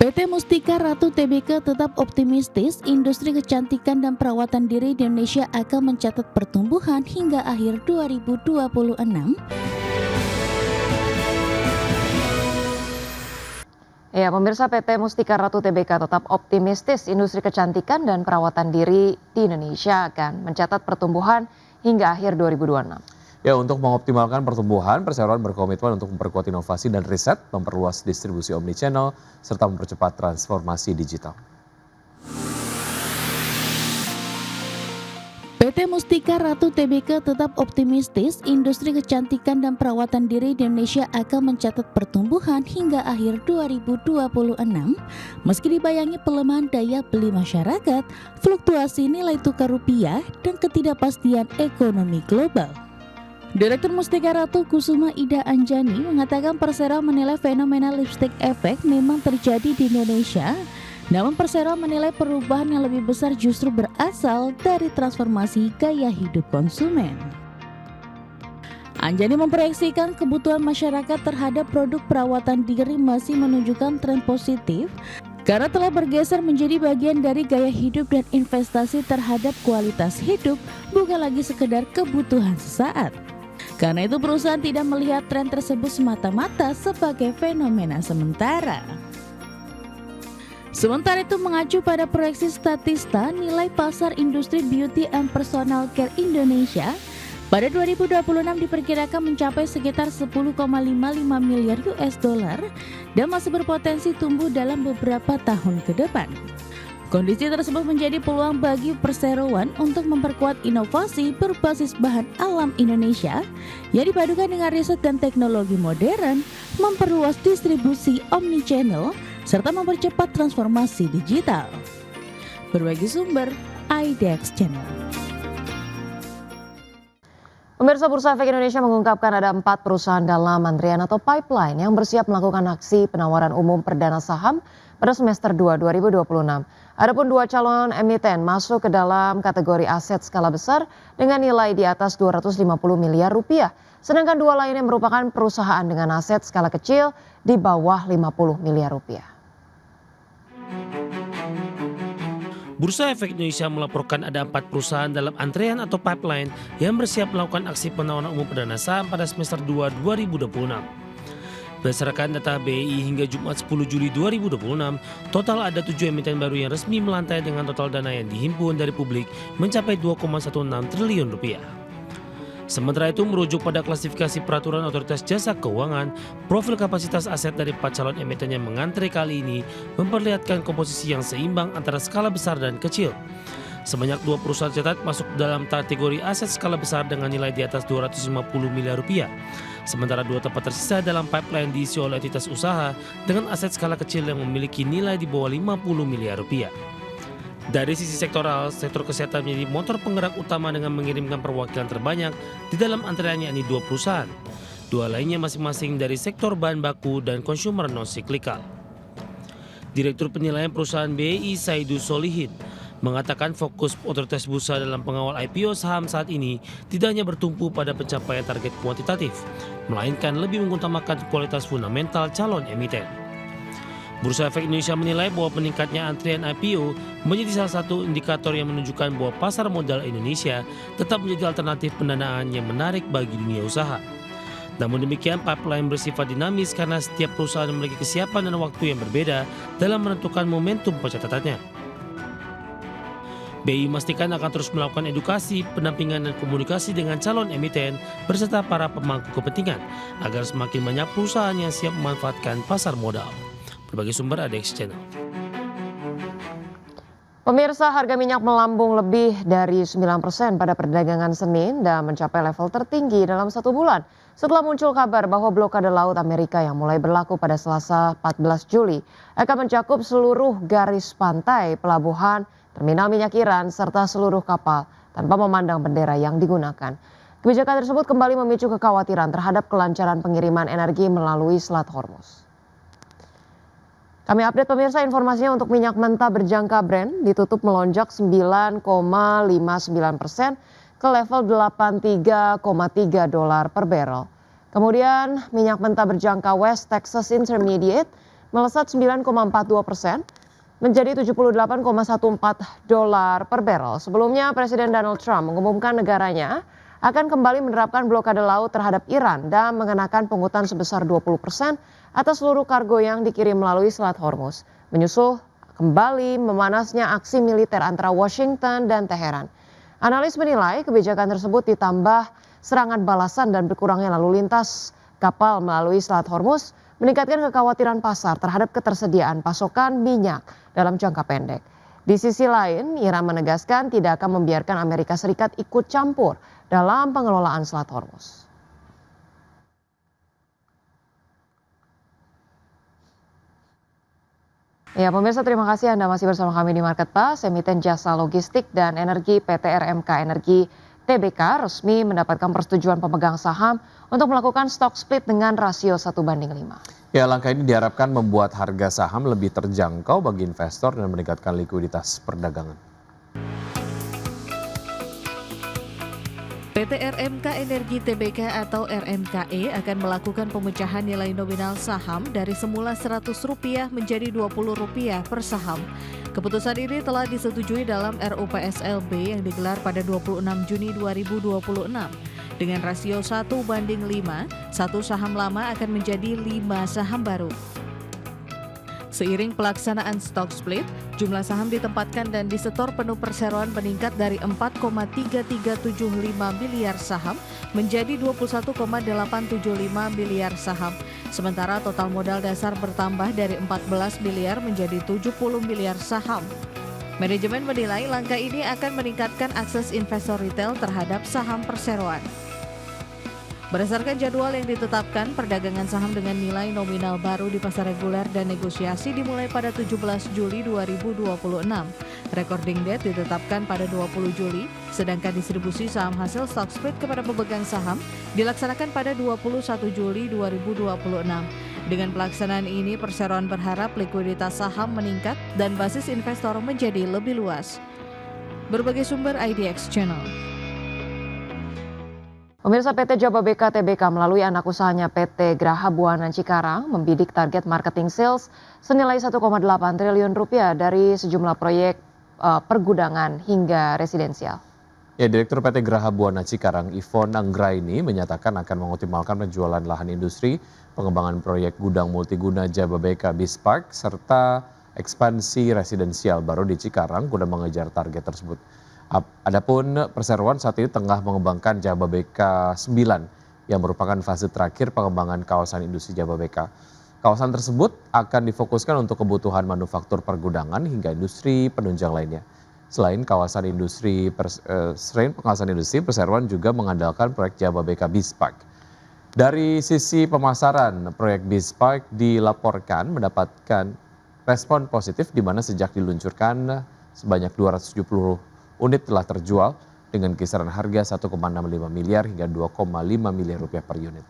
PT Mustika Ratu Tbk tetap optimistis industri kecantikan dan perawatan diri di Indonesia akan mencatat pertumbuhan hingga akhir 2026. Ya, pemirsa, PT Mustika Ratu Tbk tetap optimistis industri kecantikan dan perawatan diri di Indonesia akan mencatat pertumbuhan hingga akhir 2026. Ya, untuk mengoptimalkan pertumbuhan, perseroan berkomitmen untuk memperkuat inovasi dan riset, memperluas distribusi omnichannel, serta mempercepat transformasi digital. PT Mustika Ratu Tbk tetap optimistis industri kecantikan dan perawatan diri di Indonesia akan mencatat pertumbuhan hingga akhir 2026 meski dibayangi pelemahan daya beli masyarakat, fluktuasi nilai tukar rupiah, dan ketidakpastian ekonomi global. Direktur Mustika Ratu Kusuma Ida Anjani mengatakan Persero menilai fenomena lipstick effect memang terjadi di Indonesia. Namun Persero menilai perubahan yang lebih besar justru berasal dari transformasi gaya hidup konsumen. Anjani memproyeksikan kebutuhan masyarakat terhadap produk perawatan diri masih menunjukkan tren positif karena telah bergeser menjadi bagian dari gaya hidup dan investasi terhadap kualitas hidup, bukan lagi sekedar kebutuhan sesaat. Karena itu perusahaan tidak melihat tren tersebut semata-mata sebagai fenomena sementara. Sementara itu mengacu pada proyeksi Statista, nilai pasar industri beauty and personal care Indonesia pada 2026 diperkirakan mencapai sekitar 10,55 miliar US dollar dan masih berpotensi tumbuh dalam beberapa tahun ke depan. Kondisi tersebut menjadi peluang bagi perseroan untuk memperkuat inovasi berbasis bahan alam Indonesia yang dipadukan dengan riset dan teknologi modern, memperluas distribusi omnichannel, serta mempercepat transformasi digital. Berbagi sumber, IDX Channel. Pemirsa, Bursa Efek Indonesia mengungkapkan ada 4 perusahaan dalam antrian atau pipeline yang bersiap melakukan aksi penawaran umum perdana saham pada semester 2 2026. Adapun 2 calon emiten masuk ke dalam kategori aset skala besar dengan nilai di atas 250 miliar rupiah. Sedangkan 2 lainnya merupakan perusahaan dengan aset skala kecil di bawah 50 miliar rupiah. Bursa Efek Indonesia melaporkan ada 4 perusahaan dalam antrean atau pipeline yang bersiap melakukan aksi penawaran umum perdana saham pada semester 2 2026. Berdasarkan data BI hingga Jumat 10 Juli 2026, total ada 7 emiten baru yang resmi melantai dengan total dana yang dihimpun dari publik mencapai 2,16 triliun rupiah. Sementara itu merujuk pada klasifikasi peraturan Otoritas Jasa Keuangan, profil kapasitas aset dari 4 calon emiten yang mengantre kali ini memperlihatkan komposisi yang seimbang antara skala besar dan kecil. Sebanyak 2 perusahaan tercatat masuk dalam kategori aset skala besar dengan nilai di atas 250 miliar rupiah. Sementara 2 tempat tersisa dalam pipeline diisi oleh entitas usaha dengan aset skala kecil yang memiliki nilai di bawah 50 miliar rupiah. Dari sisi sektoral, sektor kesehatan menjadi motor penggerak utama dengan mengirimkan perwakilan terbanyak di dalam antreannya, yakni 2 perusahaan. 2 lainnya masing-masing dari sektor bahan baku dan consumer non-cyclical. Direktur Penilaian Perusahaan BI Saidu Solihin mengatakan fokus otoritas bursa dalam pengawal IPO saham saat ini tidak hanya bertumpu pada pencapaian target kuantitatif, melainkan lebih mengutamakan kualitas fundamental calon emiten. Bursa Efek Indonesia menilai bahwa meningkatnya antrian IPO menjadi salah satu indikator yang menunjukkan bahwa pasar modal Indonesia tetap menjadi alternatif pendanaan yang menarik bagi dunia usaha. Namun demikian, pipeline bersifat dinamis karena setiap perusahaan memiliki kesiapan dan waktu yang berbeda dalam menentukan momentum pencatatannya. BI memastikan akan terus melakukan edukasi, pendampingan dan komunikasi dengan calon emiten beserta para pemangku kepentingan agar semakin banyak perusahaan yang siap memanfaatkan pasar modal. Berbagai sumber IDX Channel. Pemirsa, harga minyak melambung lebih dari 9% pada perdagangan Senin dan mencapai level tertinggi dalam 1 bulan. Setelah muncul kabar bahwa blokade laut Amerika yang mulai berlaku pada Selasa 14 Juli akan mencakup seluruh garis pantai, pelabuhan, terminal minyak Iran, serta seluruh kapal tanpa memandang bendera yang digunakan. Kebijakan tersebut kembali memicu kekhawatiran terhadap kelancaran pengiriman energi melalui Selat Hormuz. Kami update pemirsa informasinya untuk minyak mentah berjangka Brent ditutup melonjak 9,59% ke level 83,3 dolar per barrel. Kemudian minyak mentah berjangka West Texas Intermediate melesat 9,42% menjadi $78,14 per barrel. Sebelumnya Presiden Donald Trump mengumumkan negaranya akan kembali menerapkan blokade laut terhadap Iran dan mengenakan pungutan sebesar 20% atas seluruh kargo yang dikirim melalui Selat Hormuz. Menyusul kembali memanasnya aksi militer antara Washington dan Teheran. Analis menilai kebijakan tersebut ditambah serangan balasan dan berkurangnya lalu lintas kapal melalui Selat Hormuz meningkatkan kekhawatiran pasar terhadap ketersediaan pasokan minyak dalam jangka pendek. Di sisi lain, Iran menegaskan tidak akan membiarkan Amerika Serikat ikut campur dalam pengelolaan Selat Hormuz. Ya, pemirsa, terima kasih Anda masih bersama kami di Market Plus. Emiten jasa logistik dan energi PT RMK Energi TBK resmi mendapatkan persetujuan pemegang saham untuk melakukan stock split dengan rasio 1:5. Ya, langkah ini diharapkan membuat harga saham lebih terjangkau bagi investor dan meningkatkan likuiditas perdagangan. PT RMK Energi TBK atau RMKE akan melakukan pemecahan nilai nominal saham dari semula Rp100 menjadi Rp20 per saham. Keputusan ini telah disetujui dalam RUPSLB yang digelar pada 26 Juni 2026. Dengan rasio 1:5, satu saham lama akan menjadi 5 saham baru. Seiring pelaksanaan stock split, jumlah saham ditempatkan dan disetor penuh perseroan meningkat dari 4,3375 miliar saham menjadi 21,875 miliar saham. Sementara total modal dasar bertambah dari 14 miliar menjadi 70 miliar saham. Manajemen menilai langkah ini akan meningkatkan akses investor retail terhadap saham perseroan. Berdasarkan jadwal yang ditetapkan, perdagangan saham dengan nilai nominal baru di pasar reguler dan negosiasi dimulai pada 17 Juli 2026. Recording date ditetapkan pada 20 Juli, sedangkan distribusi saham hasil stock split kepada pemegang saham dilaksanakan pada 21 Juli 2026. Dengan pelaksanaan ini, perseroan berharap likuiditas saham meningkat dan basis investor menjadi lebih luas. Berbagai sumber IDX Channel. Pemirsa, PT Jababeka TBK melalui anak usahanya PT Graha Buana Cikarang membidik target marketing sales senilai 1,8 triliun rupiah dari sejumlah proyek pergudangan hingga residensial. Ya, Direktur PT Graha Buana Cikarang Ivon Anggraini menyatakan akan mengoptimalkan penjualan lahan industri, pengembangan proyek gudang multiguna Jababeka Beach Park, serta ekspansi residensial baru di Cikarang guna mengejar target tersebut. Adapun perseroan saat ini tengah mengembangkan Jababeka 9 yang merupakan fase terakhir pengembangan kawasan industri Jababeka. Kawasan tersebut akan difokuskan untuk kebutuhan manufaktur pergudangan hingga industri penunjang lainnya. Selain pengawasan industri, perseroan juga mengandalkan proyek Jababeka Beach Park. Dari sisi pemasaran, proyek Beach Park dilaporkan mendapatkan respon positif di mana sejak diluncurkan sebanyak 270 unit telah terjual dengan kisaran harga 1,65 miliar hingga 2,5 miliar rupiah per unit.